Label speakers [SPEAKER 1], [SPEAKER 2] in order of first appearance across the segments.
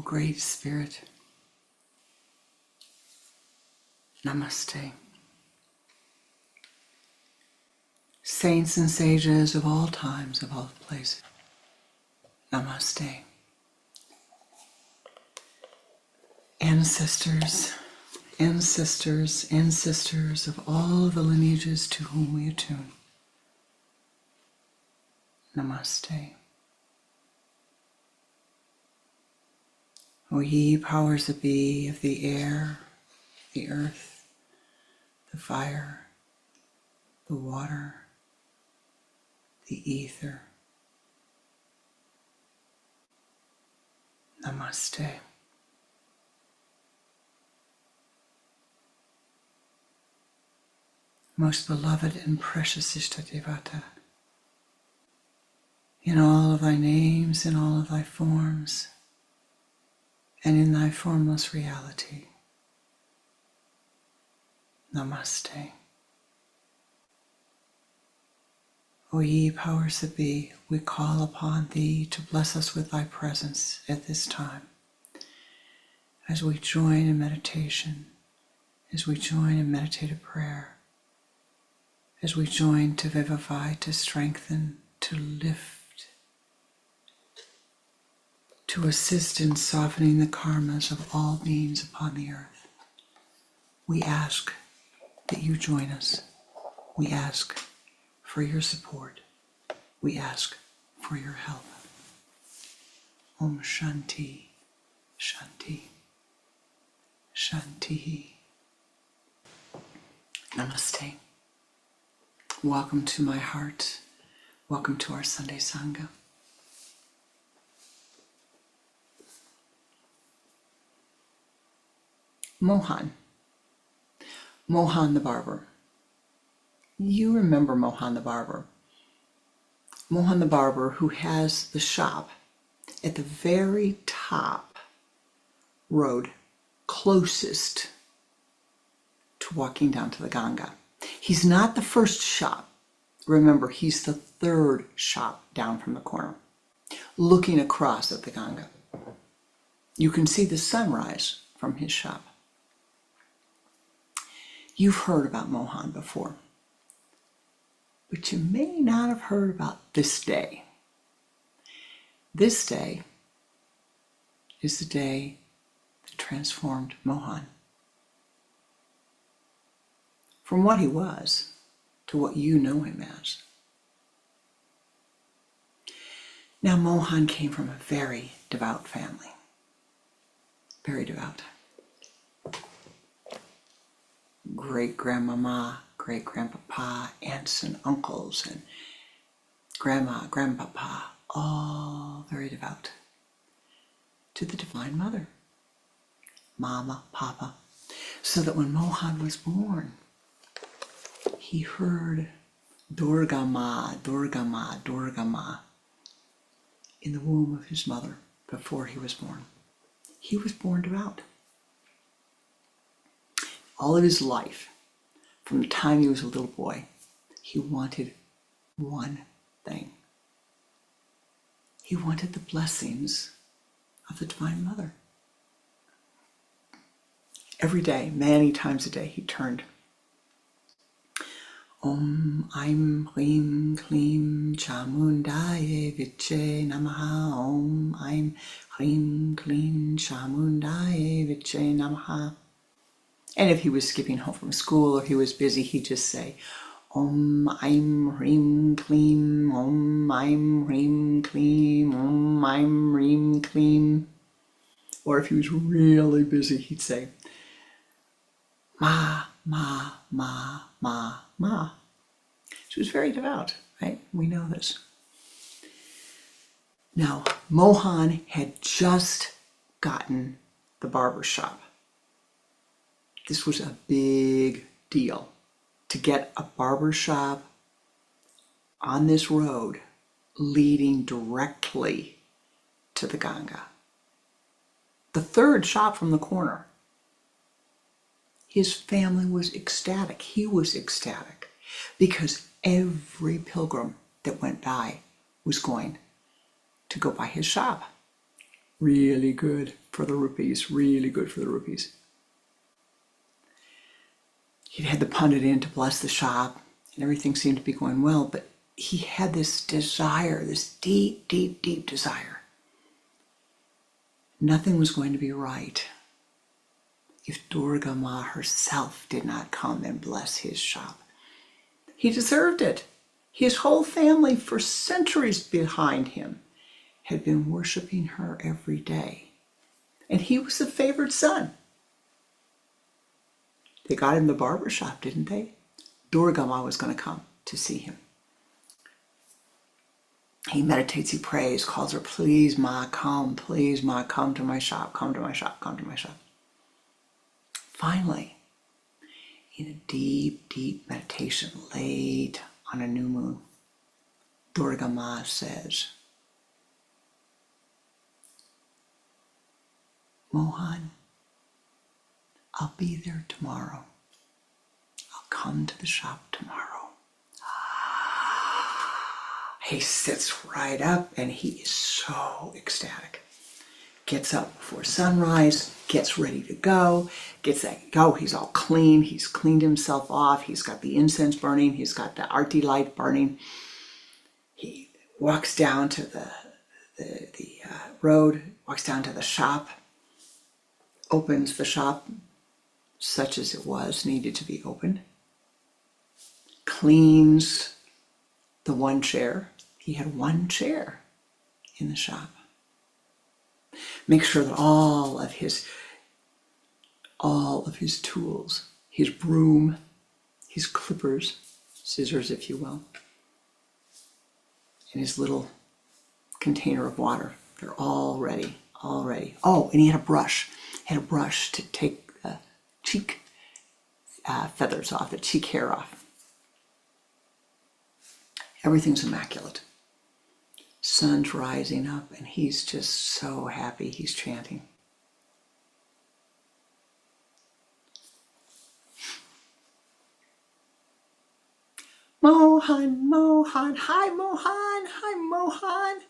[SPEAKER 1] O Great Spirit, Namaste. Saints and sages of all times, of all places, Namaste. Ancestors, ancestors, ancestors of all the lineages to whom we attune, Namaste. O ye powers that be of the air, the earth, the fire, the water, the ether, Namaste. Most beloved and precious Ishtadevata, in all of thy names, in all of thy forms, and in thy formless reality, Namaste. O ye powers that be, we call upon thee to bless us with thy presence at this time, as we join in meditation, as we join in meditative prayer, as we join to vivify, to strengthen, to lift, to assist in softening the karmas of all beings upon the earth. We ask that you join us. We ask for your support. We ask for your help. Om Shanti, Shanti, Shanti. Namaste. Welcome to my heart. Welcome to our Sunday Sangha. Mohan. Mohan the barber. You remember Mohan the barber. Mohan the barber, who has the shop at the very top road closest to walking down to the Ganga. He's not the first shop. Remember, he's the third shop down from the corner, looking across at the Ganga. You can see the sunrise from his shop. You've heard about Mohan before, but you may not have heard about this day. This day is the day that transformed Mohan from what he was to what you know him as. Now, Mohan came from a very devout family. Very devout. Great-grandmama, great-grandpapa, aunts and uncles, and grandma, grandpapa, all very devout to the Divine Mother, Mama, Papa, so that when Mohan was born, he heard Durga Ma, Durga Ma, Durga Ma in the womb of his mother before he was born. He was born devout. All of his life, from the time he was a little boy, he wanted one thing. He wanted the blessings of the Divine Mother. Every day, many times a day, he turned. Om Aim Hrim Klim Chamundaye Viche Namaha. Om Aim Hrim Klim Chamundaye Viche Namaha. And if he was skipping home from school or he was busy, he'd just say, Om Aim Hrim Klim, Om Aim Hrim Klim, Om Aim Hrim Klim. Or if he was really busy, he'd say, Ma, Ma, Ma, Ma, Ma. She was very devout, right? We know this. Now, Mohan had just gotten the barber shop. This was a big deal to get a barber shop on this road leading directly to the Ganga. The third shop from the corner. His family was ecstatic. He was ecstatic because every pilgrim that went by was going to go by his shop. Really good for the rupees, really good for the rupees. He'd had the pundit in to bless the shop, and everything seemed to be going well, but he had this desire, this deep, deep, deep desire. Nothing was going to be right if Durga Ma herself did not come and bless his shop. He deserved it. His whole family, for centuries behind him, had been worshiping her every day. And he was the favored son. They got him the barber shop, didn't they? Durga Ma was going to come to see him. He meditates, he prays, calls her, please Ma, come to my shop, come to my shop, come to my shop. Finally, in a deep, deep meditation, late on a new moon, Durga Ma says, Mohan, I'll be there tomorrow. I'll come to the shop tomorrow. He sits right up and he is so ecstatic. Gets up before sunrise, gets ready to go, he's all clean, he's cleaned himself off, he's got the incense burning, he's got the arti light burning. He walks down to the road, walks down to the shop, opens the shop, such as it was, needed to be opened, cleans the one chair. He had one chair in the shop. Make sure that all of his tools, his broom, his clippers, scissors if you will, and his little container of water, they're all ready, all ready. Oh, and he had a brush. He had a brush to take the cheek feathers off, the cheek hair off. Everything's immaculate. Sun's rising up and he's just so happy. He's chanting. Mohan, Mohan, hi Mohan, hi Mohan.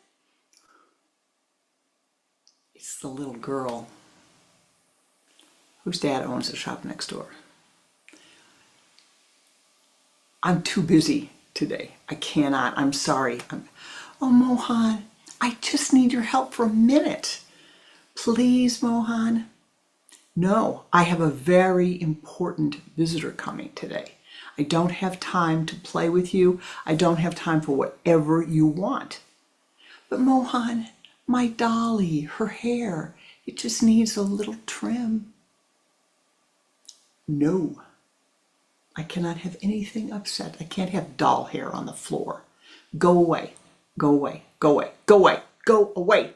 [SPEAKER 1] It's the little girl whose dad owns the shop next door. I'm too busy today. I cannot. I'm sorry. Oh, Mohan, I just need your help for a minute. Please, Mohan. No, I have a very important visitor coming today. I don't have time to play with you. I don't have time for whatever you want. But Mohan, my dolly, her hair, it just needs a little trim. No, I cannot have anything upset. I can't have doll hair on the floor. Go away, go away, go away, go away, go away.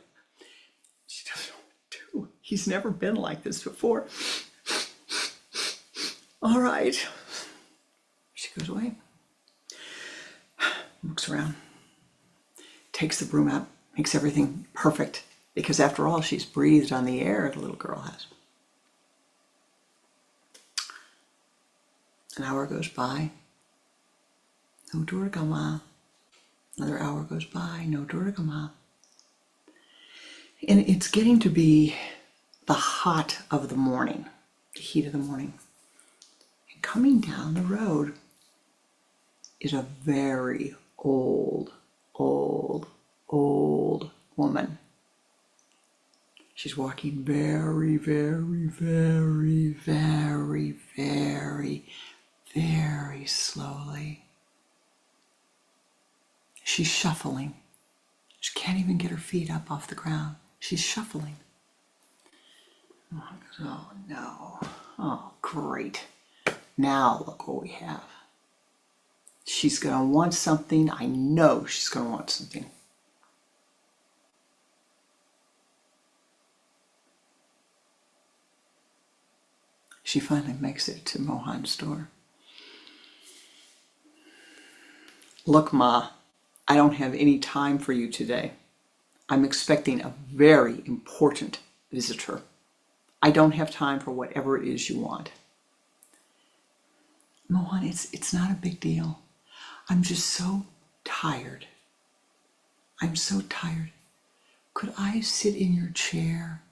[SPEAKER 1] She doesn't know what to do. He's never been like this before. All right. She goes away, looks around, takes the broom out, makes everything perfect, because after all, she's breathed on the air, the little girl has. An hour goes by, no Durga Ma. Another hour goes by, no Durga Ma. And it's getting to be the hot of the morning, the heat of the morning. And coming down the road is a very old woman. She's walking very, very, very, very, very, very slowly. She's shuffling. She can't even get her feet up off the ground. She's shuffling. Oh no. Oh, great. Now look what we have. She's going to want something. I know she's going to want something. She finally makes it to Mohan's door. Look, Ma, I don't have any time for you today. I'm expecting a very important visitor. I don't have time for whatever it is you want. Mohan, it's not a big deal. I'm just so tired. I'm so tired. could I sit in your chair,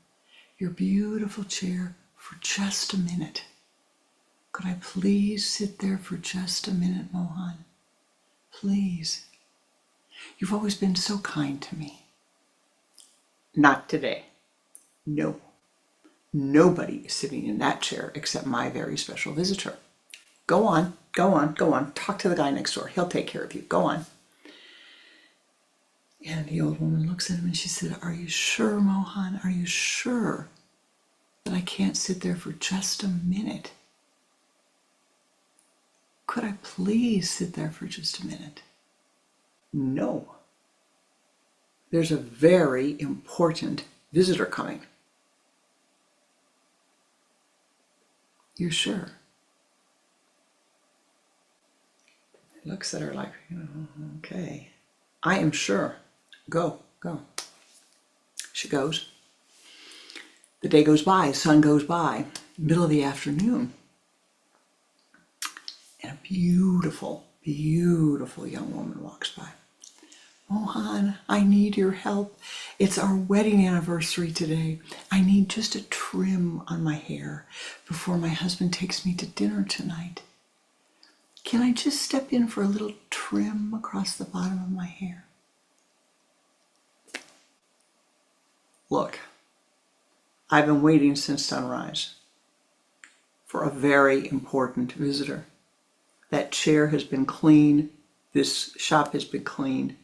[SPEAKER 1] your beautiful chair, for just a minute? Could I please sit there for just a minute, Mohan? Please. You've always been so kind to me. Not today. No. Nobody is sitting in that chair except my very special visitor. Go on, go on, go on. Talk to the guy next door. He'll take care of you. Go on. And the old woman looks at him and she said, "Are you sure, Mohan? Are you sure that I can't sit there for just a minute? Could I please sit there for just a minute?" No. There's a very important visitor coming. You're sure? He looks at her like, okay. I am sure. Go, go. She goes. The day goes by, the sun goes by, middle of the afternoon. And a beautiful, beautiful young woman walks by. "Mohan, I need your help. It's our wedding anniversary today. I need just a trim on my hair before my husband takes me to dinner tonight. Can I just step in for a little trim across the bottom of my hair?" Look, I've been waiting since sunrise for a very important visitor. That chair has been clean. This shop has been cleaned.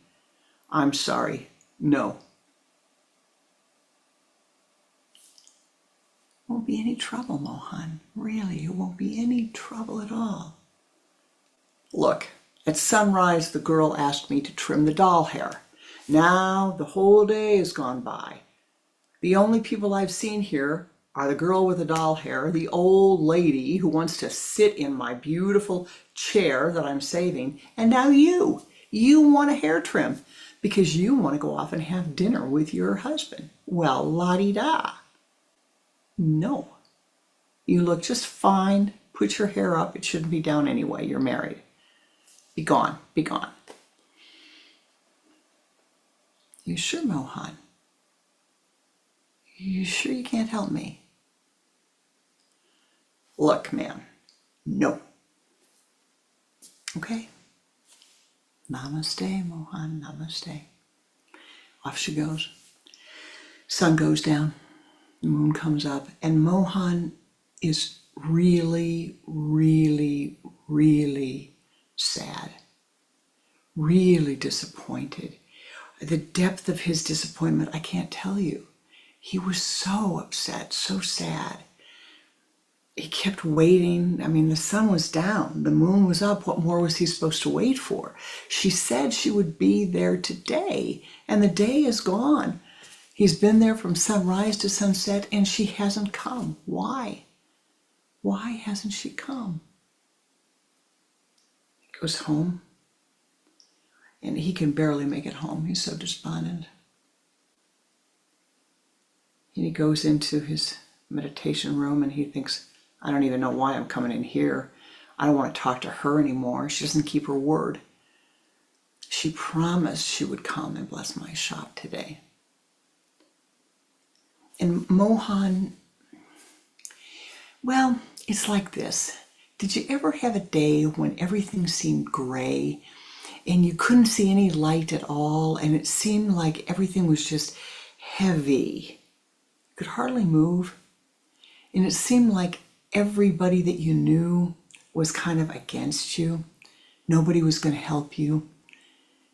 [SPEAKER 1] I'm sorry. No. Won't be any trouble, Mohan. Really, it won't be any trouble at all. Look, at sunrise, the girl asked me to trim the doll hair. Now the whole day has gone by. The only people I've seen here are the girl with the doll hair, the old lady who wants to sit in my beautiful chair that I'm saving, and now you. You want a hair trim because you want to go off and have dinner with your husband. Well, la-di-da. No. You look just fine. Put your hair up. It shouldn't be down anyway. You're married. Be gone. Be gone. You sure, Mohan? You sure you can't help me? Look, man. No. Okay. Namaste, Mohan. Namaste. Off she goes. Sun goes down. The moon comes up. And Mohan is really, really, really sad. Really disappointed. The depth of his disappointment, I can't tell you. He was so upset, so sad. He kept waiting. I mean, the sun was down. The moon was up. What more was he supposed to wait for? She said she would be there today, and the day is gone. He's been there from sunrise to sunset, and she hasn't come. Why? Why hasn't she come? He goes home, and he can barely make it home. He's so despondent. And he goes into his meditation room and he thinks, I don't even know why I'm coming in here. I don't want to talk to her anymore. She doesn't keep her word. She promised she would come and bless my shop today. And Mohan, well, it's like this. Did you ever have a day when everything seemed gray and you couldn't see any light at all, and it seemed like everything was just heavy? Could hardly move, and it seemed like everybody that you knew was kind of against you. Nobody was going to help you.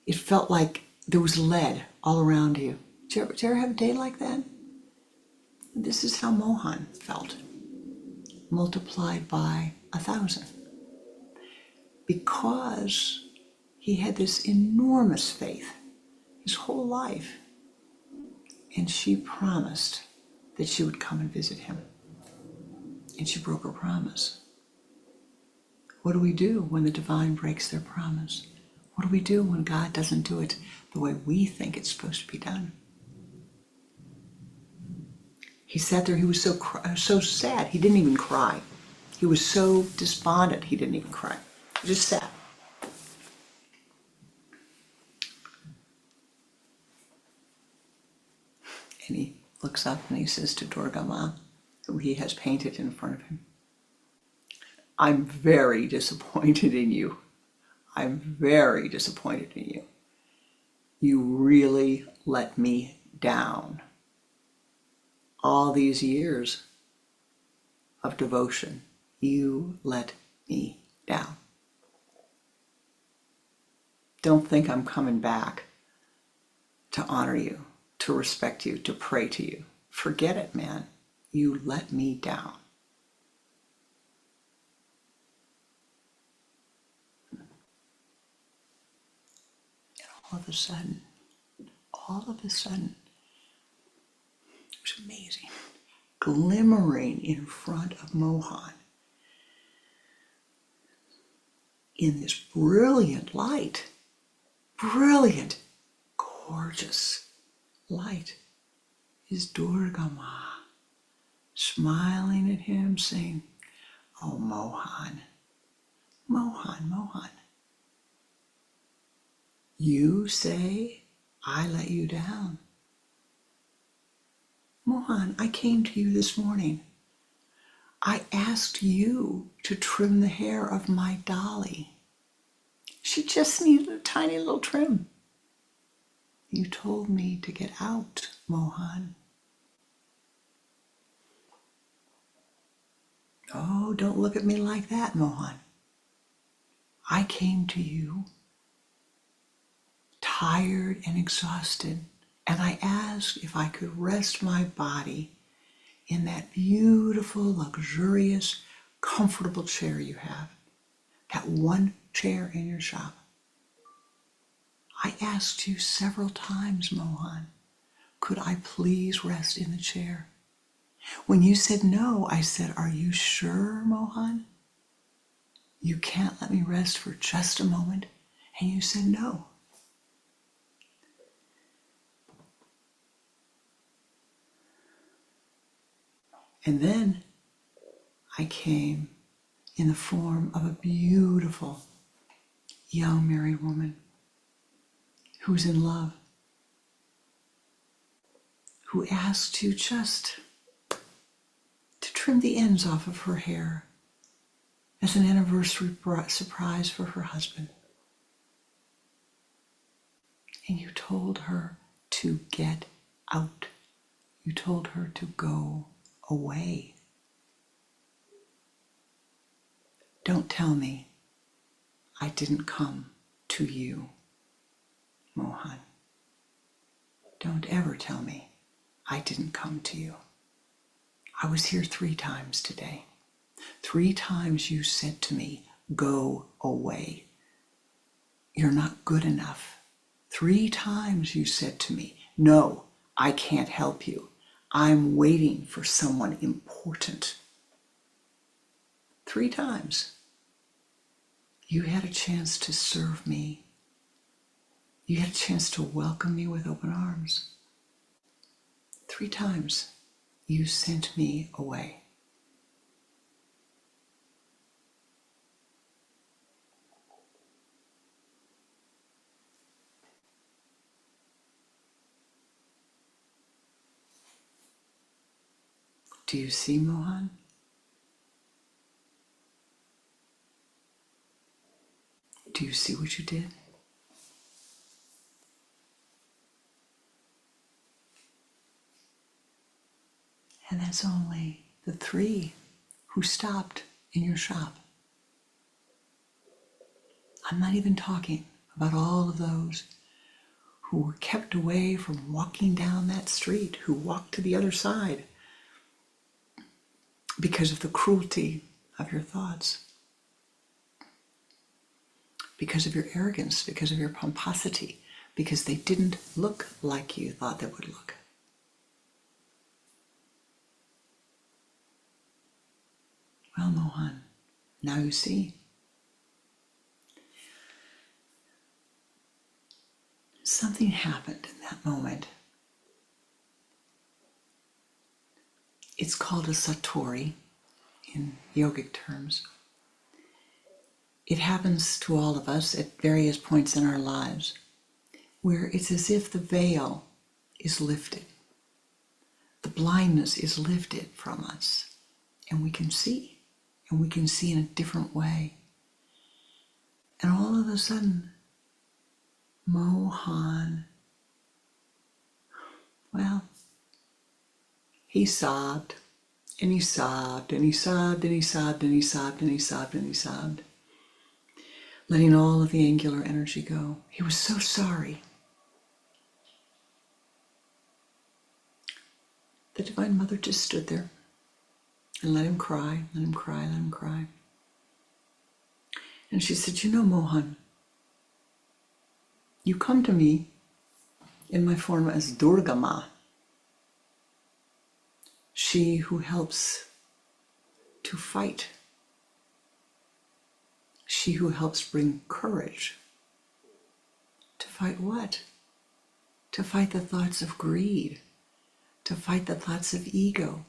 [SPEAKER 1] It felt like there was lead all around you. Did you ever have a day like that? This is how Mohan felt, multiplied by 1,000. Because he had this enormous faith his whole life, and she promised that she would come and visit him. And she broke her promise. What do we do when the divine breaks their promise? What do we do when God doesn't do it the way we think it's supposed to be done? He sat there, he was so sad, he didn't even cry. He was so despondent, he didn't even cry. He just sat. And he looks up and he says to Durga Ma, who he has painted in front of him, I'm very disappointed in you. I'm very disappointed in you. You really let me down. All these years of devotion, you let me down. Don't think I'm coming back to honor you, to respect you, to pray to you. Forget it, man. You let me down. And all of a sudden, it was amazing, glimmering in front of Mohan in this brilliant light, brilliant, gorgeous light, is Durga Ma, smiling at him, saying, oh, Mohan, Mohan, Mohan, you say I let you down. Mohan, I came to you this morning. I asked you to trim the hair of my dolly. She just needed a tiny little trim. You told me to get out, Mohan. Oh, don't look at me like that, Mohan. I came to you tired and exhausted, and I asked if I could rest my body in that beautiful, luxurious, comfortable chair you have, that one chair in your shop. I asked you several times, Mohan, could I please rest in the chair? When you said no, I said, are you sure, Mohan? You can't let me rest for just a moment? And you said no. And then I came in the form of a beautiful young married woman who's in love, who asked you just to trim the ends off of her hair as an anniversary surprise for her husband. And you told her to get out. You told her to go away. Don't tell me I didn't come to you, Mohan. Don't ever tell me I didn't come to you. I was here 3 times today. 3 times you said to me, go away. You're not good enough. 3 times you said to me, no, I can't help you. I'm waiting for someone important. 3 times. You had a chance to serve me. You had a chance to welcome me with open arms. 3 times you sent me away. Do you see, Mohan? Do you see what you did? And that's only the 3 who stopped in your shop. I'm not even talking about all of those who were kept away from walking down that street, who walked to the other side because of the cruelty of your thoughts, because of your arrogance, because of your pomposity, because they didn't look like you thought they would look. Well, Mohan, now you see. Something happened in that moment. It's called a satori in yogic terms. It happens to all of us at various points in our lives, where it's as if the veil is lifted. blindness is lifted from us, and we can see, and we can see in a different way. And all of a sudden, Mohan, well, he sobbed, and he sobbed, and he sobbed, and he sobbed, and he sobbed, and he sobbed, and he sobbed, letting all of the angular energy go. He was so sorry. The Divine Mother just stood there and let him cry, let him cry, let him cry. And she said, you know, Mohan, you come to me in my form as Durga Ma, she who helps to fight, she who helps bring courage. To fight what? To fight the thoughts of greed, to fight the thoughts of ego,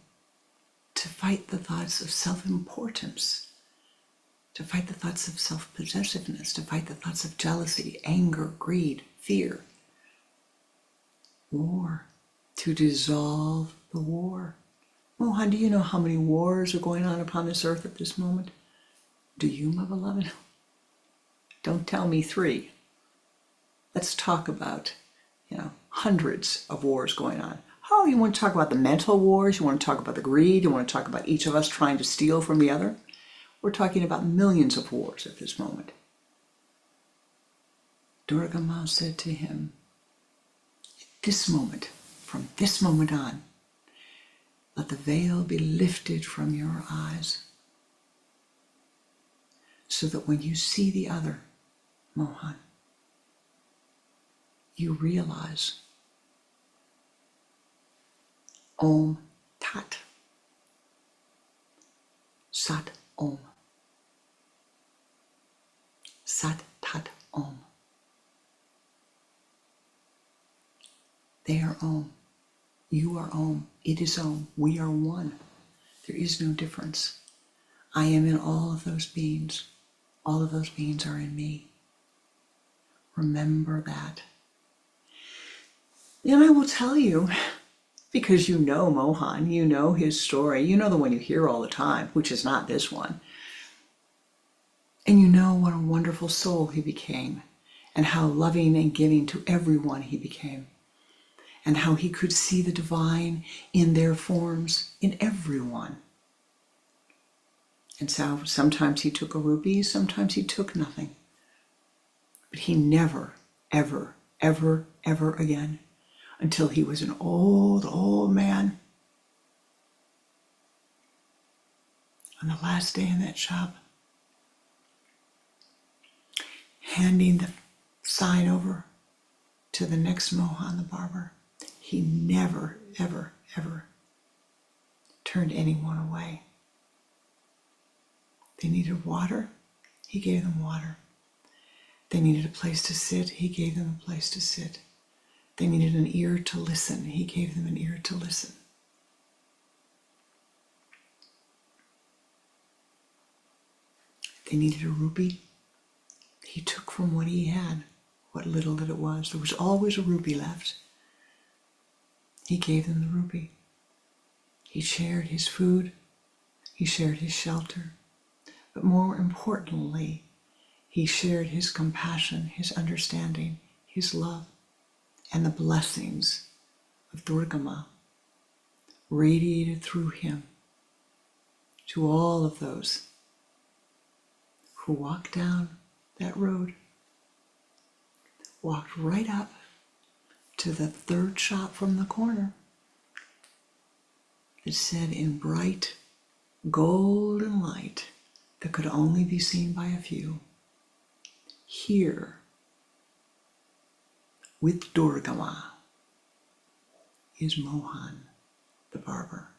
[SPEAKER 1] to fight the thoughts of self-importance, to fight the thoughts of self-possessiveness, to fight the thoughts of jealousy, anger, greed, fear. War, to dissolve the war. Mohan, do you know how many wars are going on upon this earth at this moment? Do you, my beloved? Don't tell me 3. Let's talk about, hundreds of wars going on. Oh, you want to talk about the mental wars? You want to talk about the greed? You want to talk about each of us trying to steal from the other? We're talking about millions of wars at this moment. Durga Ma said to him, this moment, from this moment on, let the veil be lifted from your eyes so that when you see the other, Mohan, you realize Om Tat Sat Om. Sat Tat Om. They are Om. You are Om. It is Om. We are one. There is no difference. I am in all of those beings. All of those beings are in me. Remember that. And I will tell you, because you know Mohan, you know his story, you know the one you hear all the time, which is not this one. And you know what a wonderful soul he became, and how loving and giving to everyone he became, and how he could see the divine in their forms in everyone. And so sometimes he took a rupee, sometimes he took nothing. But he never, ever, ever, ever again, until he was an old, old man, on the last day in that shop, handing the sign over to the next Mohan the barber. He never, ever, ever turned anyone away. They needed water, he gave them water. They needed a place to sit, he gave them a place to sit. They needed an ear to listen, he gave them an ear to listen. They needed a rupee, he took from what he had, what little that it was. There was always a rupee left. He gave them the rupee. He shared his food, he shared his shelter, but more importantly, he shared his compassion, his understanding, his love, and the blessings of Durga Ma radiated through him to all of those who walked down that road, walked right up to the third shop from the corner. It said in bright golden light that could only be seen by a few, here with Durga Ma is Mohan the barber.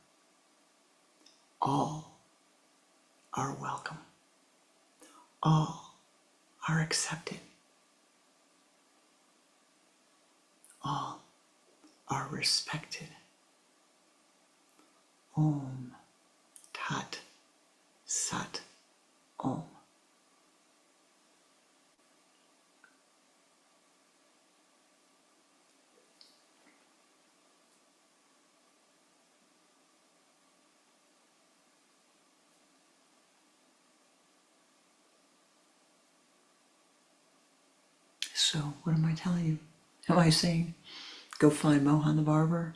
[SPEAKER 1] All are welcome. All are accepted. All are respected. Om Tat Sat Om. So what am I telling you? Am I saying, go find Mohan the barber?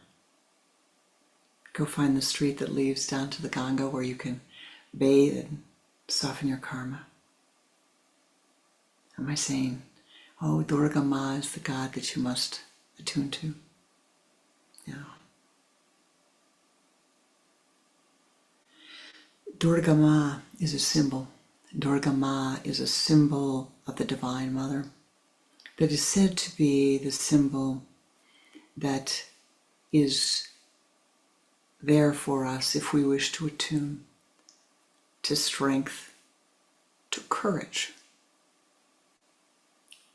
[SPEAKER 1] Go find the street that leads down to the Ganga where you can bathe and soften your karma? Am I saying, oh, Durga Ma is the god that you must attune to? No. Durga Ma is a symbol. Durga Ma is a symbol of the Divine Mother that is said to be the symbol that is there for us if we wish to attune to strength, to courage,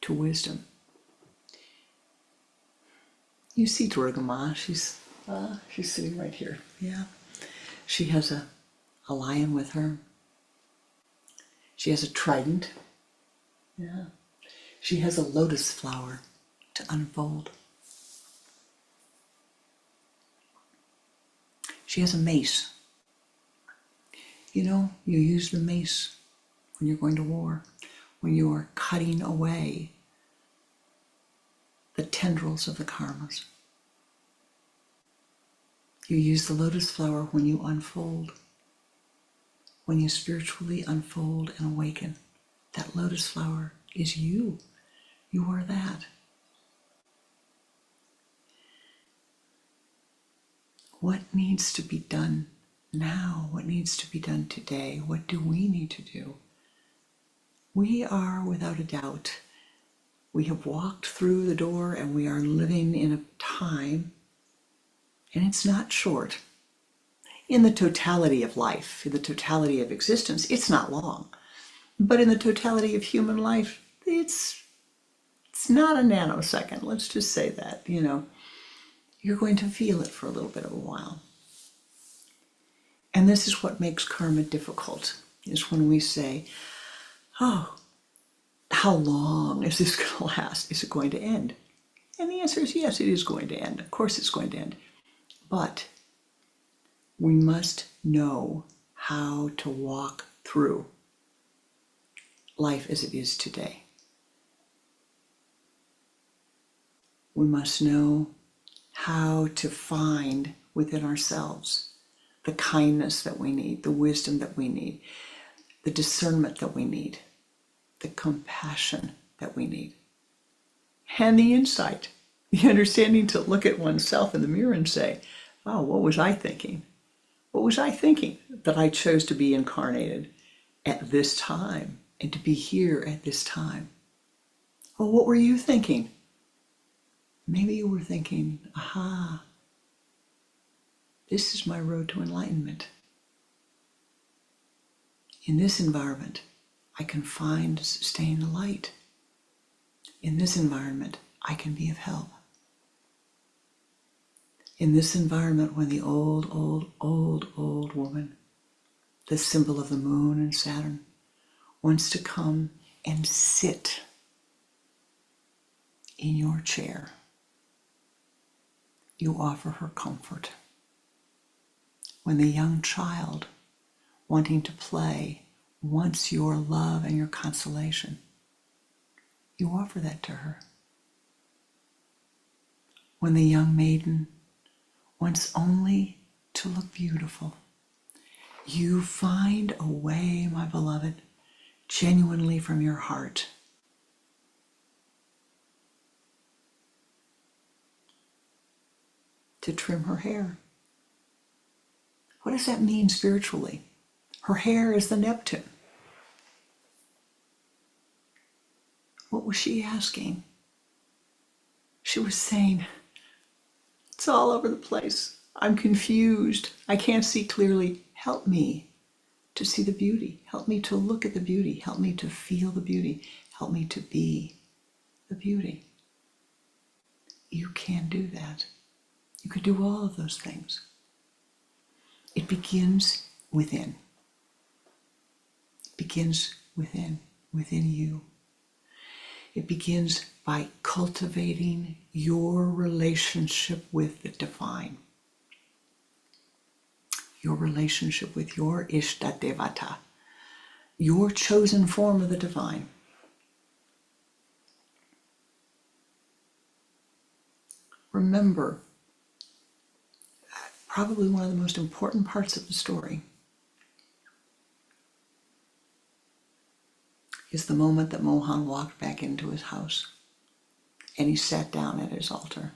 [SPEAKER 1] to wisdom. You see Durga Ma, she's sitting right here. Yeah. She has a lion with her. She has a trident. Yeah. She has a lotus flower to unfold. She has a mace. You know, you use the mace when you're going to war, when you are cutting away the tendrils of the karmas. You use the lotus flower when you unfold, when you spiritually unfold and awaken. That lotus flower is you. You are that. What needs to be done now? What needs to be done today? What do we need to do? We are, without a doubt, we have walked through the door and we are living in a time, and it's not short. In the totality of life, in the totality of existence, it's not long. But in the totality of human life, it's not a nanosecond. Let's just say that, you're going to feel it for a little bit of a while. And this is what makes karma difficult, is when we say, oh, how long is this going to last? Is it going to end? And the answer is yes, it is going to end. Of course it's going to end. But we must know how to walk through life as it is today. We must know how to find within ourselves the kindness that we need, the wisdom that we need, the discernment that we need, the compassion that we need, and the insight, the understanding to look at oneself in the mirror and say, oh, what was I thinking? What was I thinking that I chose to be incarnated at this time and to be here at this time? Well, what were you thinking? Maybe you were thinking, aha, this is my road to enlightenment. In this environment, I can find sustain the light. In this environment, I can be of help. In this environment, when the old woman, the symbol of the moon and Saturn, wants to come and sit in your chair, you offer her comfort. When the young child, wanting to play, wants your love and your consolation, you offer that to her. When the young maiden wants only to look beautiful, you find a way, my beloved, genuinely from your heart, to trim her hair. What does that mean spiritually? Her hair is the Neptune. What was she asking? She was saying, it's all over the place. I'm confused. I can't see clearly. Help me to see the beauty. Help me to look at the beauty. Help me to feel the beauty. Help me to be the beauty. You can do that. You can do all of those things. It begins within. It begins within you. It begins by cultivating your relationship with the divine. Your relationship with your Ishta Devata, your chosen form of the divine. remember, probably one of the most important parts of the story is the moment that Mohan walked back into his house and he sat down at his altar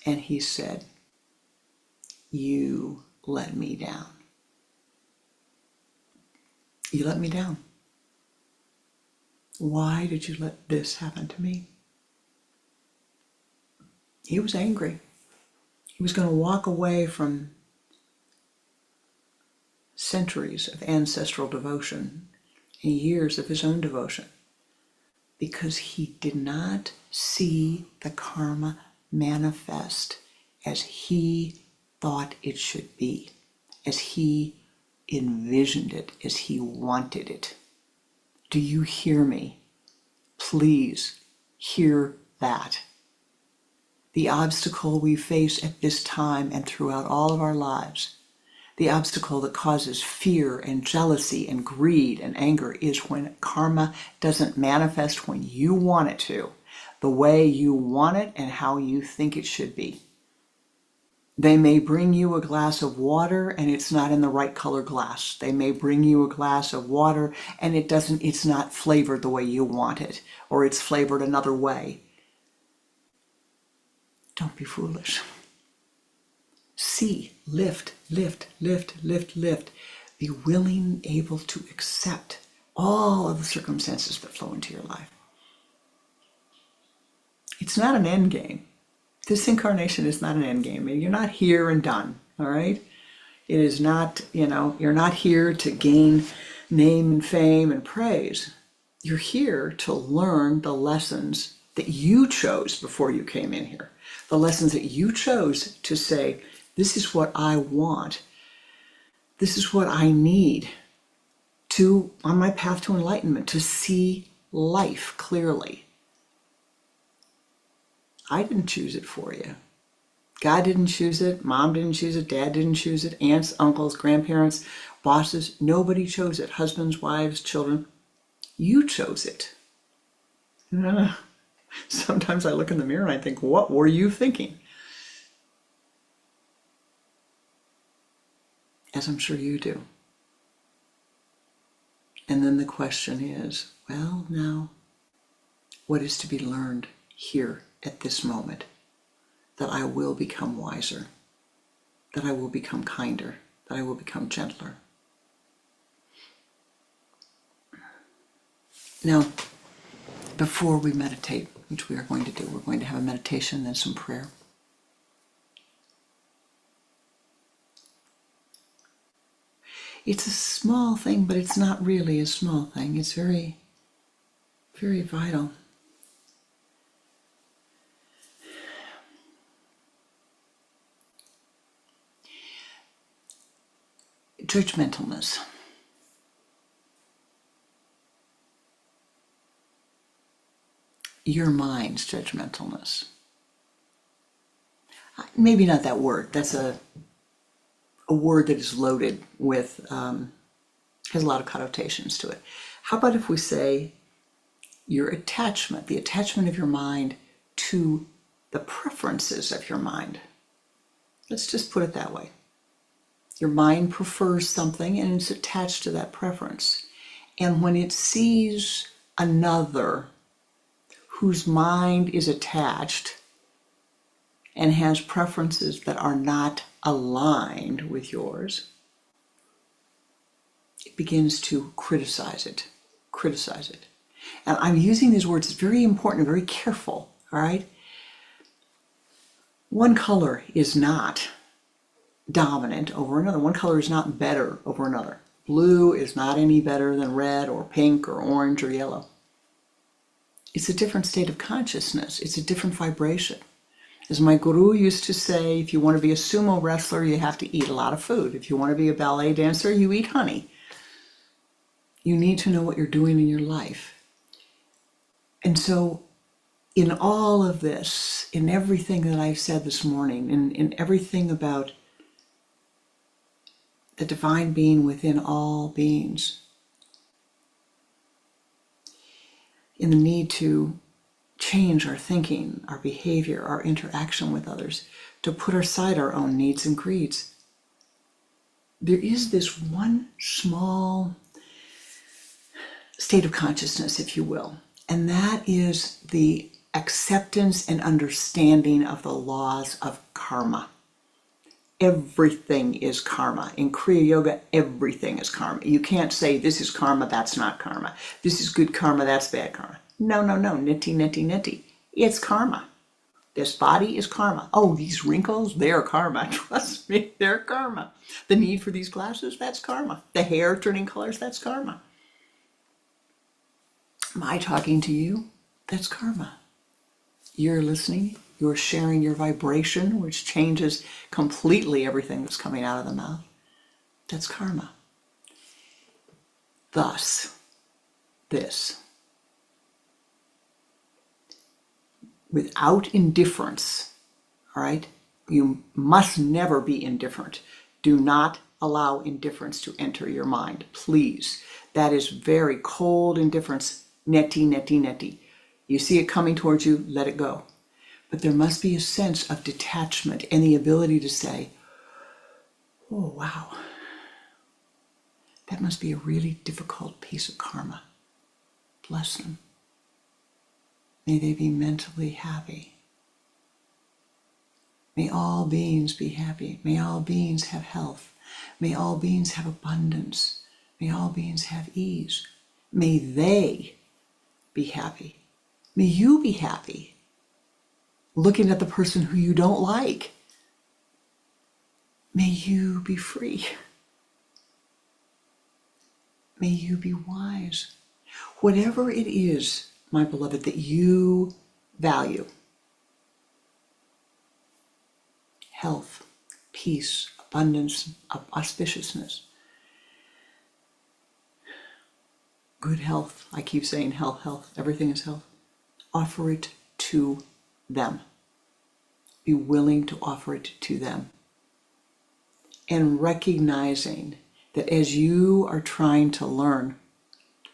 [SPEAKER 1] and he said, "You let me down. You let me down. Why did you let this happen to me?" He was angry. He was going to walk away from centuries of ancestral devotion and years of his own devotion because he did not see the karma manifest as he thought it should be, as he envisioned it, as he wanted it. Do you hear me? Please hear that. The obstacle we face at this time and throughout all of our lives, the obstacle that causes fear and jealousy and greed and anger, is when karma doesn't manifest when you want it to, the way you want it and how you think it should be. They may bring you a glass of water and it's not in the right color glass. They may bring you a glass of water and it's not flavored the way you want it, or it's flavored another way. Don't be foolish. See, lift, lift, lift, lift, lift. Be willing, able to accept all of the circumstances that flow into your life. It's not an end game. This incarnation is not an end game. You're not here and done, all right? It is not, you're not here to gain name and fame and praise. You're here to learn the lessons that you chose before you came in here. The lessons that you chose to say, this is what I want. This is what I need on my path to enlightenment, to see life clearly. I didn't choose it for you. God didn't choose it. Mom didn't choose it. Dad didn't choose it. Aunts, uncles, grandparents, bosses. Nobody chose it. Husbands, wives, children. You chose it. Sometimes I look in the mirror and I think, what were you thinking? As I'm sure you do. And then the question is, well, now, what is to be learned here at this moment? That I will become wiser, that I will become kinder, that I will become gentler. Now, before we meditate, which we are going to do, we're going to have a meditation and then some prayer. It's a small thing, but it's not really a small thing. It's very, very vital. Judgmentalness. Your mind's judgmentalness. Maybe not that word. That's a word that is loaded with, has a lot of connotations to it. How about if we say your attachment, the attachment of your mind to the preferences of your mind? Let's just put it that way. Your mind prefers something and it's attached to that preference. And when it sees another whose mind is attached and has preferences that are not aligned with yours, it begins to criticize it. And I'm using these words, it's very important, very careful, all right? One color is not dominant over another. One color is not better over another. Blue is not any better than red or pink or orange or yellow. It's a different state of consciousness. It's a different vibration. As my guru used to say, if you want to be a sumo wrestler, you have to eat a lot of food. If you want to be a ballet dancer, you eat honey. You need to know what you're doing in your life. And so in all of this, in everything that I've said this morning, in everything about the divine being within all beings, in the need to change our thinking, our behavior, our interaction with others, to put aside our own needs and greeds. There is this one small state of consciousness, if you will, and that is the acceptance and understanding of the laws of karma. Everything is karma. In Kriya Yoga, everything is karma. You can't say, this is karma, that's not karma. This is good karma, that's bad karma. No, nitty, nitty, nitty. It's karma. This body is karma. Oh, these wrinkles, they're karma. Trust me, they're karma. The need for these glasses, that's karma. The hair turning colors, that's karma. My talking to you, that's karma. You're listening, you're sharing your vibration, which changes completely everything that's coming out of the mouth. That's karma. Thus, this. Without indifference, all right? You must never be indifferent. Do not allow indifference to enter your mind, please. That is very cold indifference. Neti, neti, neti. You see it coming towards you, let it go. But there must be a sense of detachment and the ability to say, oh, wow, that must be a really difficult piece of karma. Bless them. May they be mentally happy. May all beings be happy. May all beings have health. May all beings have abundance. May all beings have ease. May they be happy. May you be happy looking at the person who you don't like. May you be free. May you be wise. Whatever it is, my beloved, that you value, health, peace, abundance, auspiciousness, good health. I keep saying health, health. Everything is health. Offer it to them. Be willing to offer it to them. And recognizing that as you are trying to learn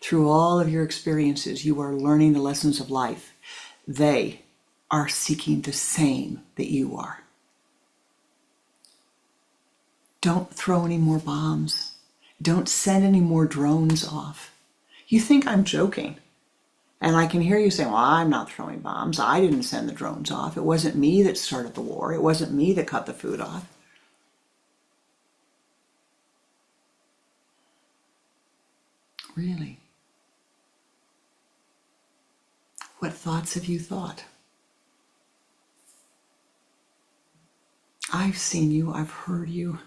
[SPEAKER 1] through all of your experiences, you are learning the lessons of life. They are seeking the same that you are. Don't throw any more bombs. Don't send any more drones off. You think I'm joking. And I can hear you saying, well, I'm not throwing bombs. I didn't send the drones off. It wasn't me that started the war. It wasn't me that cut the food off. Really? What thoughts have you thought? I've seen you. I've heard you.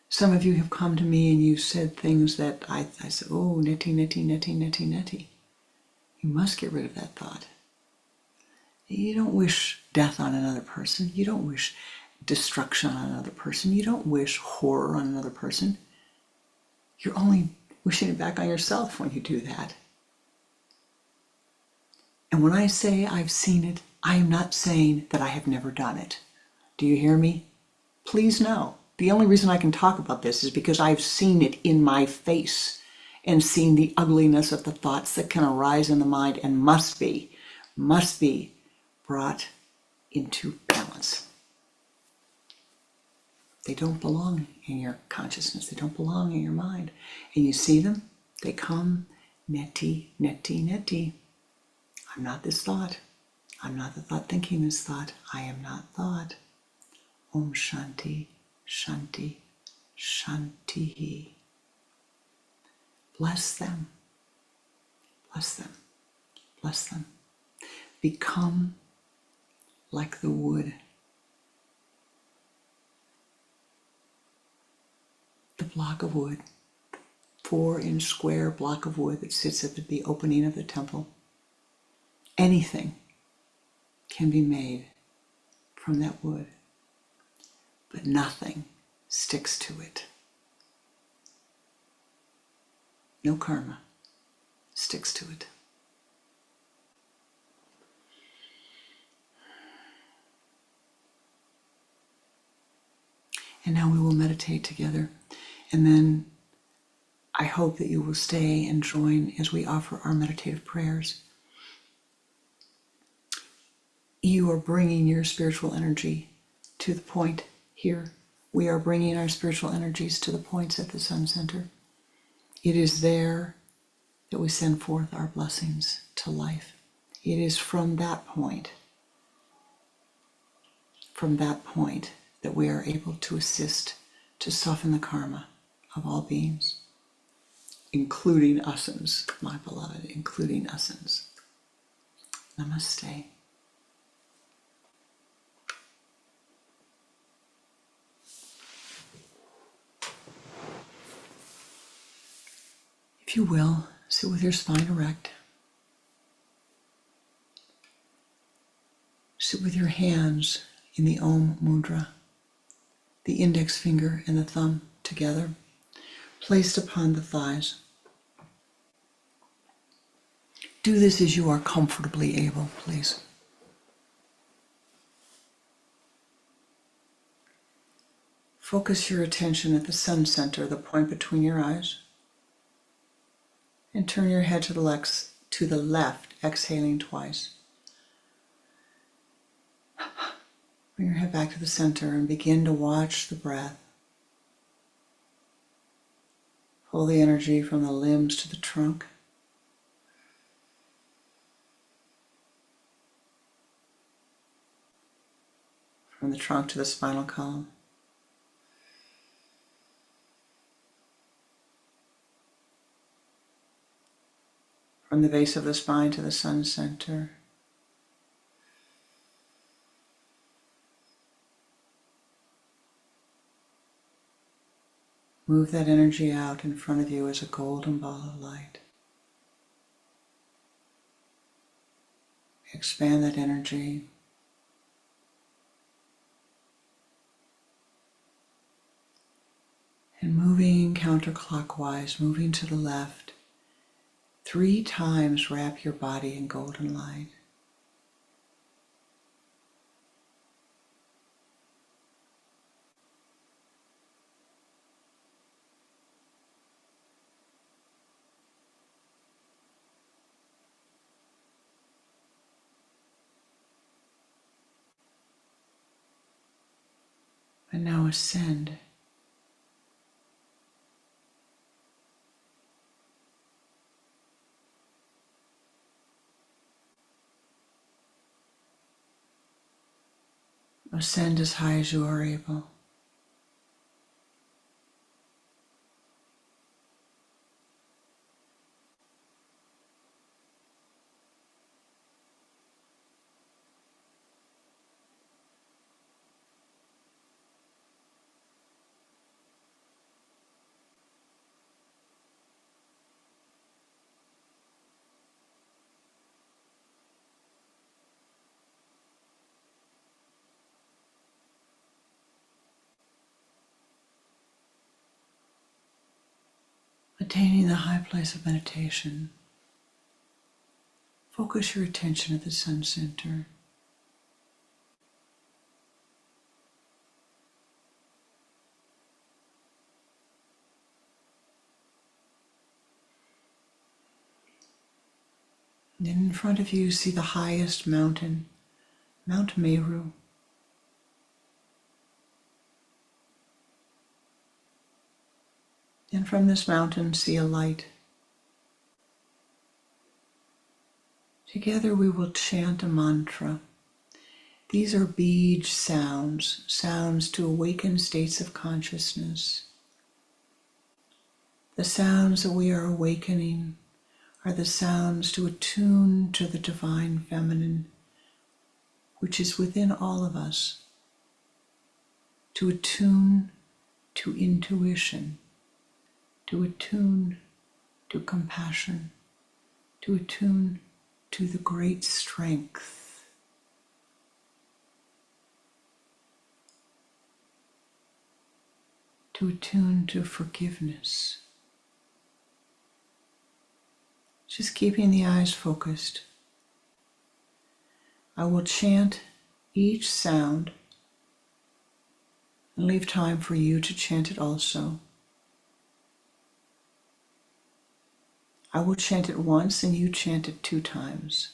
[SPEAKER 1] Some of you have come to me and you said things that I said, oh, neti, neti, neti, neti, neti. You must get rid of that thought. You don't wish death on another person. You don't wish destruction on another person. You don't wish horror on another person. You're only wishing it back on yourself when you do that. And when I say I've seen it, I am not saying that I have never done it. Do you hear me? Please know. The only reason I can talk about this is because I've seen it in my face and seen the ugliness of the thoughts that can arise in the mind and must be brought into balance. They don't belong in your consciousness. They don't belong in your mind. And you see them, they come, neti, neti, neti. I'm not this thought. I'm not the thought thinking this thought. I am not thought. Om Shanti, Shanti, Shanti. Bless them. Bless them. Bless them. Become like the wood. The block of wood, 4-inch square block of wood that sits at the opening of the temple. Anything can be made from that wood, but nothing sticks to it. No karma sticks to it. And now we will meditate together. And then I hope that you will stay and join as we offer our meditative prayers. You are bringing your spiritual energy to the point here. We are bringing our spiritual energies to the points at the sun center. It is there that we send forth our blessings to life. It is from that point that we are able to assist to soften the karma of all beings, including usins, my beloved, including usins. Namaste. If you will, sit with your spine erect. Sit with your hands in the Om Mudra, the index finger and the thumb together, placed upon the thighs. Do this as you are comfortably able, please. Focus your attention at the sun center, the point between your eyes, and turn your head to the left, exhaling twice. Bring your head back to the center and begin to watch the breath. Pull the energy from the limbs to the trunk. From the trunk to the spinal column. From the base of the spine to the sun center. Move that energy out in front of you as a golden ball of light. Expand that energy. And moving counterclockwise, moving to the left, 3 times wrap your body in golden light. And now ascend. Ascend as high as you are able. Attaining the high place of meditation, focus your attention at the sun center. And in front of you, see the highest mountain, Mount Meru. And from this mountain, see a light. Together we will chant a mantra. These are beej sounds, sounds to awaken states of consciousness. The sounds that we are awakening are the sounds to attune to the divine feminine, which is within all of us, to attune to intuition, to attune to compassion, to attune to the great strength, to attune to forgiveness. Just keeping the eyes focused. I will chant each sound and leave time for you to chant it also. I will chant it once and you chant it 2 times.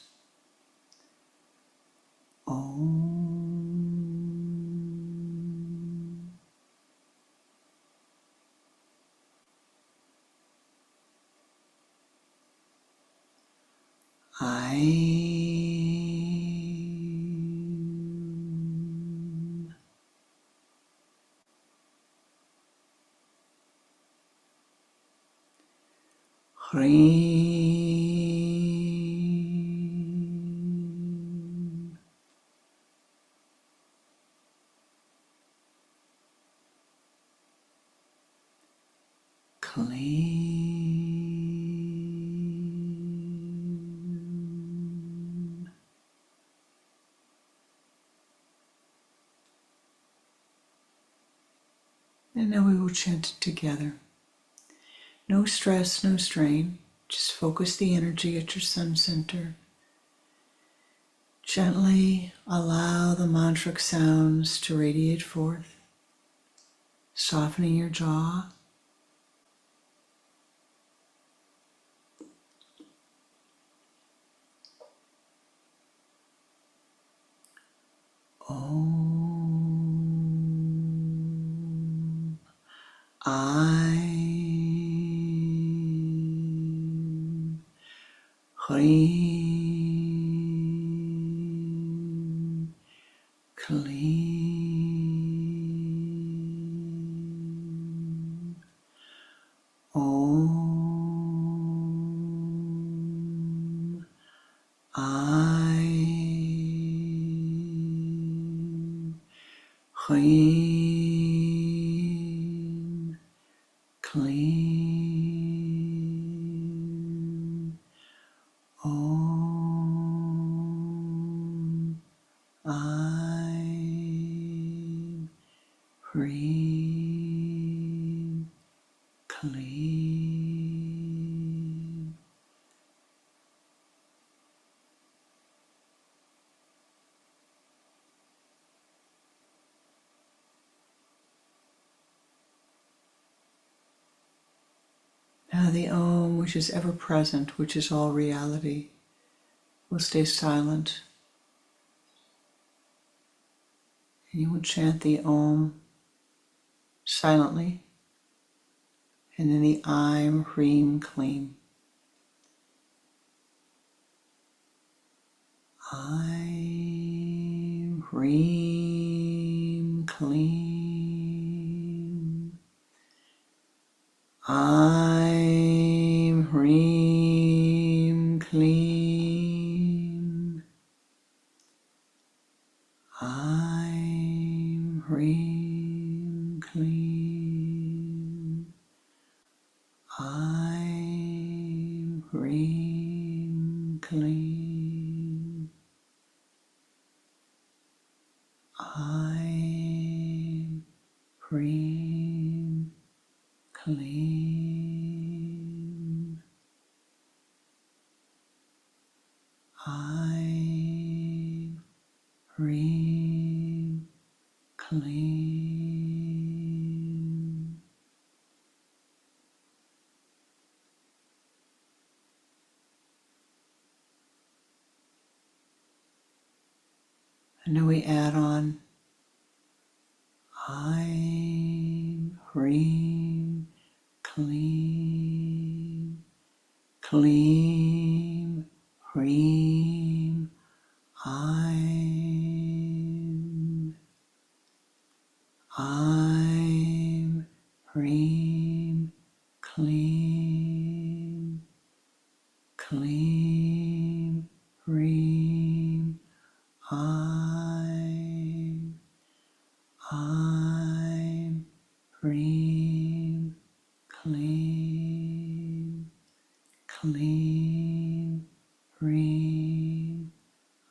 [SPEAKER 1] Om. Hreem. Clean. And now we will chant it together. No stress, no strain. Just focus the energy at your sun center. Gently allow the mantric sounds to radiate forth, softening your jaw. Om. Aim. Hreem. Clean. Om. Aim. Hreem. Clean. Om. Aim. Hreem. Clean. Now the Om, which is ever present, which is all reality, will stay silent. And you will chant the Om silently, and then the Aim, Hreem, Clean. Aim, Hreem, Clean. Aim, Hreem, Clean. Aim, Hreem, Clean. Aim, Hreem, Clean. Aim, Hreem, Clean. Aim, Hreem, Clean. And then we add on Aim, Hreem, Clean. Clean, Hreem, Aim. Aim, Hreem, Clean. Clean, Hreem, Aim. Aim, Hreem, Clean. Clean, Hreem,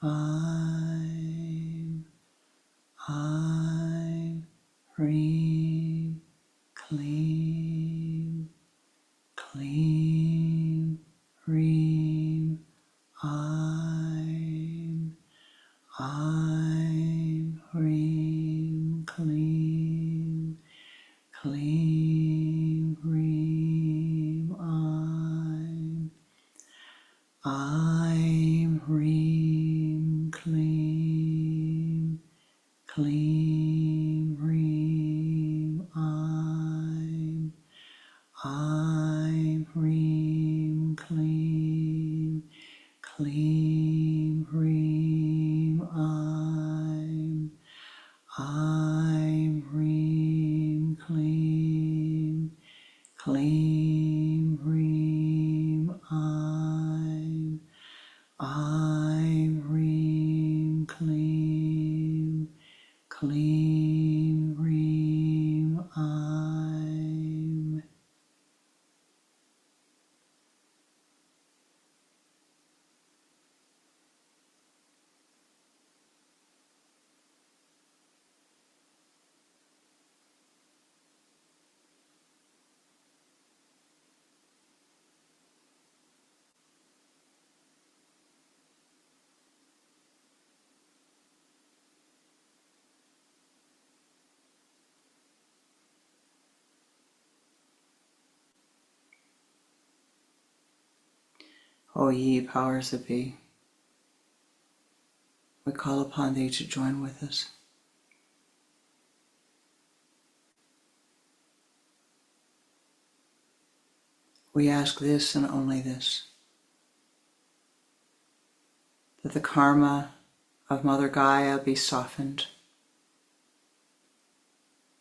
[SPEAKER 1] Aim. Aim, Hreem, Clean. Clean, Hreem, Aim. Aim, Hreem, Clean. Clean, Hreem, Aim. Aim, Klim, Hrim, I'm, Hrim, Klim, Klim, Hrim, I'm, Hrim, Klim, Klim, Hrim, I'm, Hrim, Klim, Klim, Hrim, I'm. O ye powers that be, we call upon thee to join with us. We ask this and only this, that the karma of Mother Gaia be softened,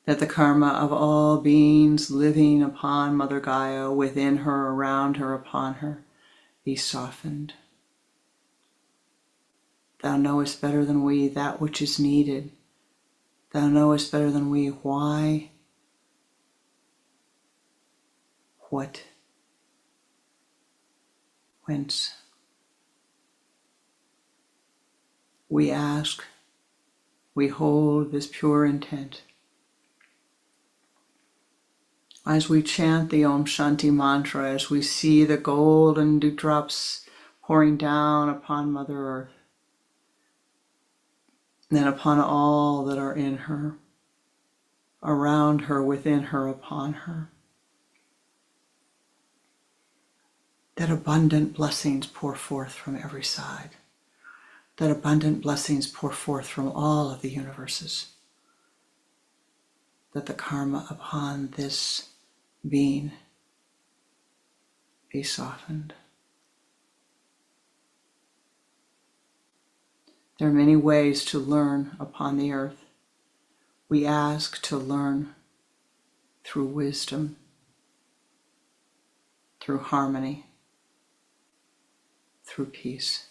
[SPEAKER 1] that the karma of all beings living upon Mother Gaia, within her, around her, upon her, be softened. Thou knowest better than we that which is needed. Thou knowest better than we why, what, whence. We ask, we hold this pure intent. As we chant the Om Shanti mantra, as we see the golden dewdrops pouring down upon Mother Earth, and upon all that are in her, around her, within her, upon her, that abundant blessings pour forth from every side, that abundant blessings pour forth from all of the universes, that the karma upon this being be softened. There are many ways to learn upon the earth. We ask to learn through wisdom, through harmony, through peace.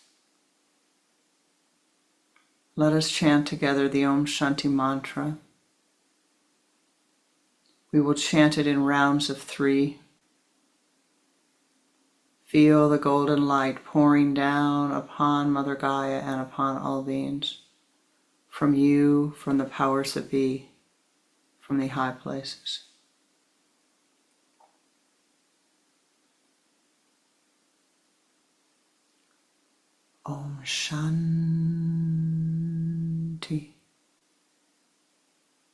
[SPEAKER 1] Let us chant together the Om Shanti mantra. We will chant it in rounds of 3. Feel the golden light pouring down upon Mother Gaia and upon all beings, from you, from the powers that be, from the high places. Om Shanti,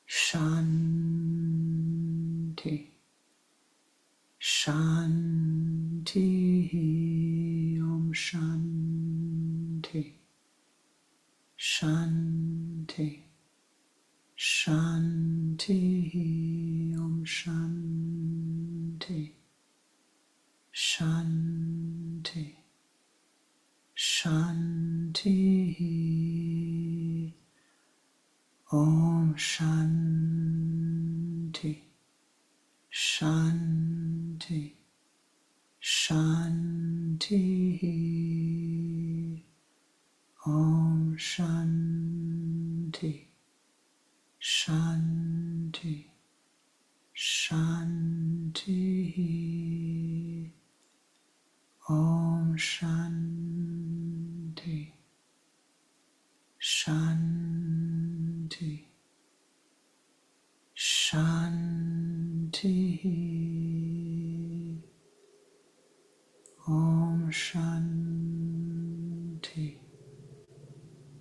[SPEAKER 1] Shanti, Shanti, Om Shanti, Shanti, Shanti, Om Shanti, Shanti, Shanti, Om Shanti, Shanti, Shanti, Om Shanti, Shanti, Shanti, Om Shanti, Shanti, Shanti, Om Shanti,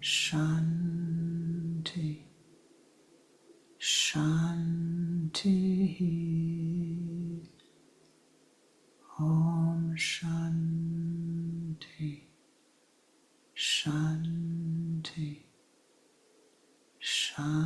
[SPEAKER 1] Shanti, Shanti, Om Shanti, Shanti, Shanti.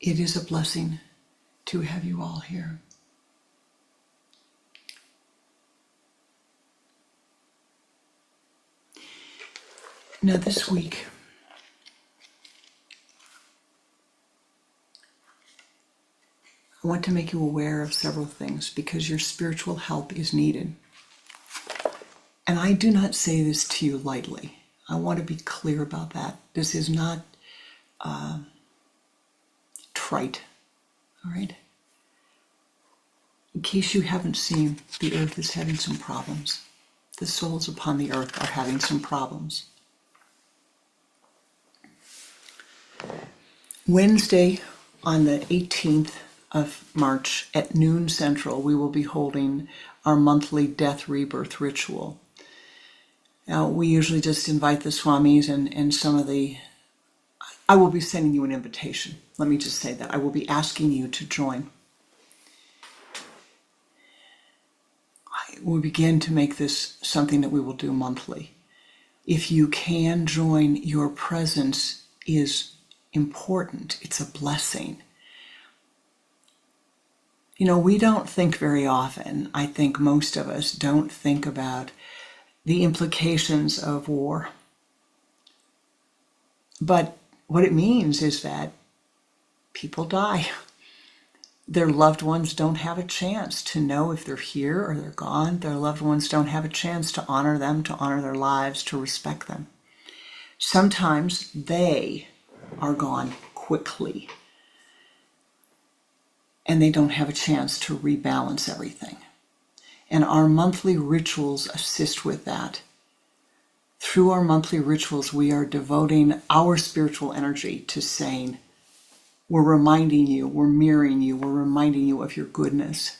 [SPEAKER 1] It is a blessing to have you all here. Now this week, I want to make you aware of several things because your spiritual help is needed. And I do not say this to you lightly. I want to be clear about that. This is not trite, all right? In case you haven't seen, the earth is having some problems. The souls upon the earth are having some problems. Wednesday, on the 18th of March at noon Central, we will be holding our monthly death rebirth ritual. Now, we usually just invite the Swamis and some of the... I will be sending you an invitation. Let me just say that. I will be asking you to join. We begin to make this something that we will do monthly. If you can join, your presence is important. It's a blessing. You know, we don't think very often, I think most of us don't think about the implications of war. But what it means is that people die. Their loved ones don't have a chance to know if they're here or they're gone. Their loved ones don't have a chance to honor them, to honor their lives, to respect them. Sometimes they are gone quickly and they don't have a chance to rebalance everything. And our monthly rituals assist with that. Through our monthly rituals, we are devoting our spiritual energy to saying, we're reminding you, we're mirroring you, we're reminding you of your goodness.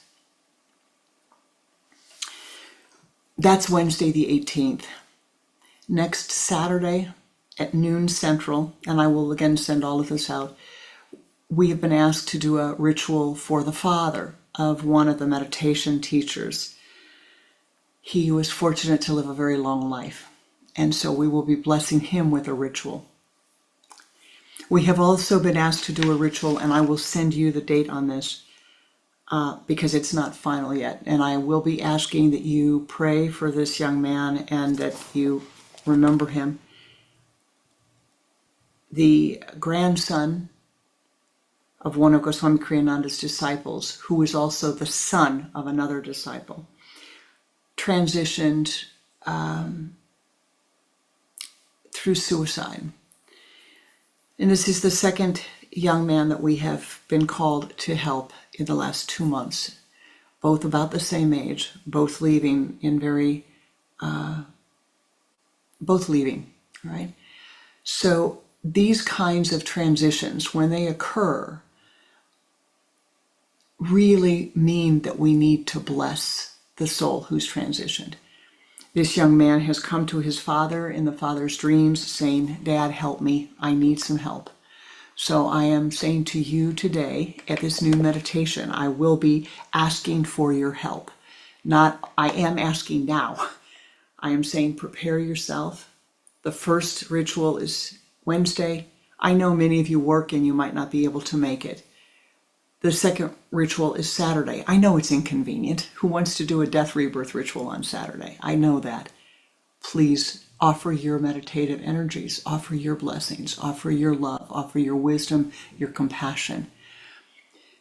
[SPEAKER 1] That's Wednesday the 18th. Next Saturday at noon Central, and I will again send all of this out, we have been asked to do a ritual for the father of one of the meditation teachers. He was fortunate to live a very long life, and so we will be blessing him with a ritual. We have also been asked to do a ritual, and I will send you the date on this because it's not final yet. And I will be asking that you pray for this young man and that you remember him. The grandson of one of Swami Kriyananda's disciples, who is also the son of another disciple, transitioned through suicide. And this is the second young man that we have been called to help in the last 2 months, both about the same age, both leaving, right? So these kinds of transitions, when they occur, really mean that we need to bless the soul who's transitioned. This young man has come to his father in the father's dreams saying, Dad, help me. I need some help. So I am saying to you today at this new meditation, I will be asking for your help. Not, I am asking now. I am saying prepare yourself. The first ritual is Wednesday. I know many of you work and you might not be able to make it. The second ritual is Saturday. I know it's inconvenient. Who wants to do a death rebirth ritual on Saturday? I know that. Please offer your meditative energies, offer your blessings, offer your love, offer your wisdom, your compassion.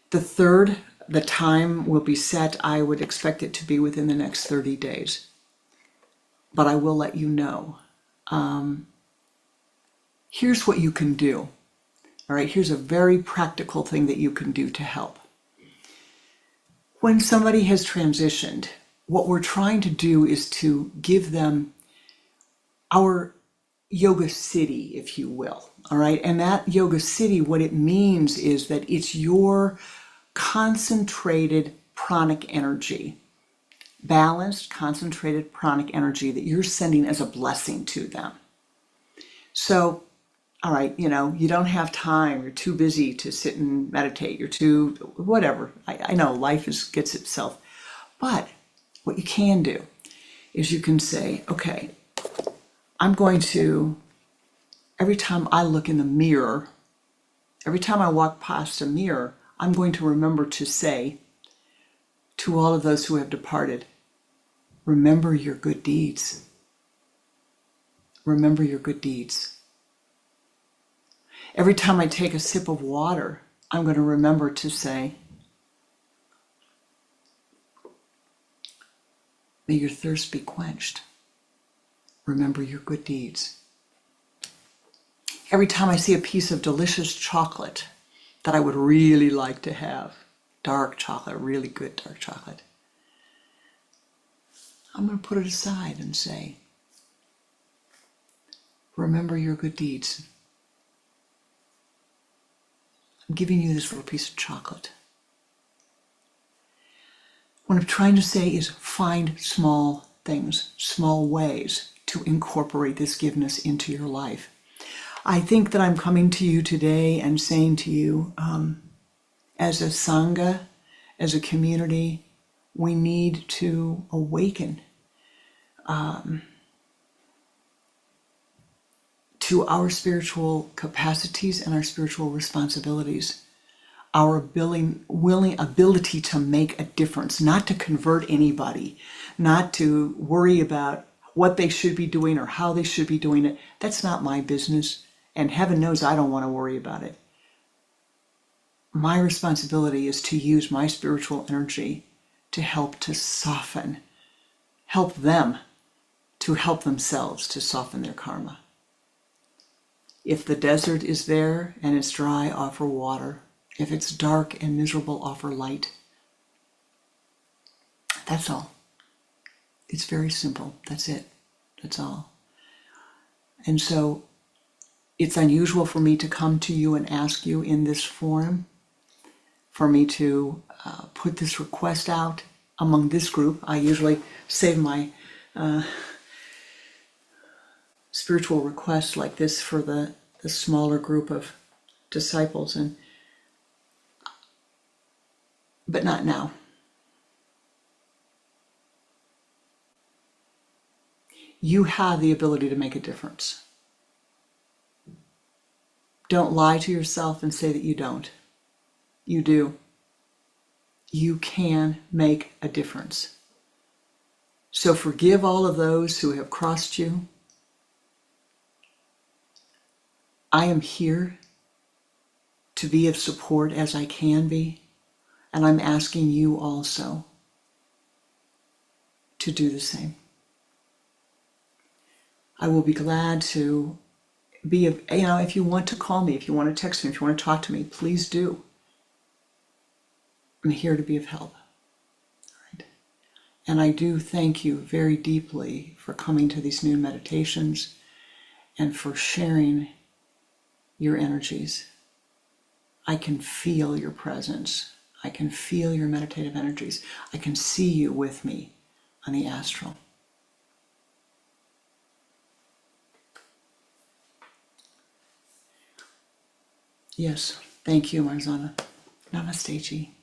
[SPEAKER 1] The third, the time will be set. I would expect it to be within the next 30 days. But I will let you know. Here's what you can do. All right, here's a very practical thing that you can do to help. When somebody has transitioned, what we're trying to do is to give them our yoga city, if you will. All right, and that yoga city, what it means is that it's your concentrated pranic energy, balanced, concentrated pranic energy that you're sending as a blessing to them. So, all right, you don't have time, you're too busy to sit and meditate, you're too, whatever. I know life gets itself. But what you can do is you can say, okay, I'm going to, every time I look in the mirror, Every time I walk past a mirror, I'm going to remember to say to all of those who have departed, remember your good deeds. Remember your good deeds. Every time I take a sip of water, I'm going to remember to say, may your thirst be quenched. Remember your good deeds. Every time I see a piece of delicious chocolate that I would really like to have, dark chocolate, really good dark chocolate, I'm going to put it aside and say, remember your good deeds. I'm giving you this little piece of chocolate. What I'm trying to say is find small things, small ways to incorporate this giveness into your life. I think that I'm coming to you today and saying to you, as a Sangha, as a community, we need to awaken to our spiritual capacities and our spiritual responsibilities, our ability to make a difference, not to convert anybody, not to worry about what they should be doing or how they should be doing it. That's not my business, and heaven knows I don't want to worry about it. My responsibility is to use my spiritual energy to help to soften, help them to help themselves to soften their karma. If the desert is there and it's dry, offer water. If it's dark and miserable, offer light. That's all. It's very simple. That's it. That's all. And so it's unusual for me to come to you and ask you in this forum, for me to put this request out among this group. I usually save my spiritual requests like this for the smaller group of disciples, but not now. You have the ability to make a difference. Don't lie to yourself and say that you don't. You do. You can make a difference. So forgive all of those who have crossed you. I am here to be of support as I can be, and I'm asking you also to do the same. I will be glad to be of, if you want to call me, if you want to text me, if you want to talk to me, please do. I'm here to be of help. Right? And I do thank you very deeply for coming to these noon meditations and for sharing your energies. I can feel your presence. I can feel your meditative energies. I can see you with me on the astral. Yes, thank you, Marzana. Namaste, Ji.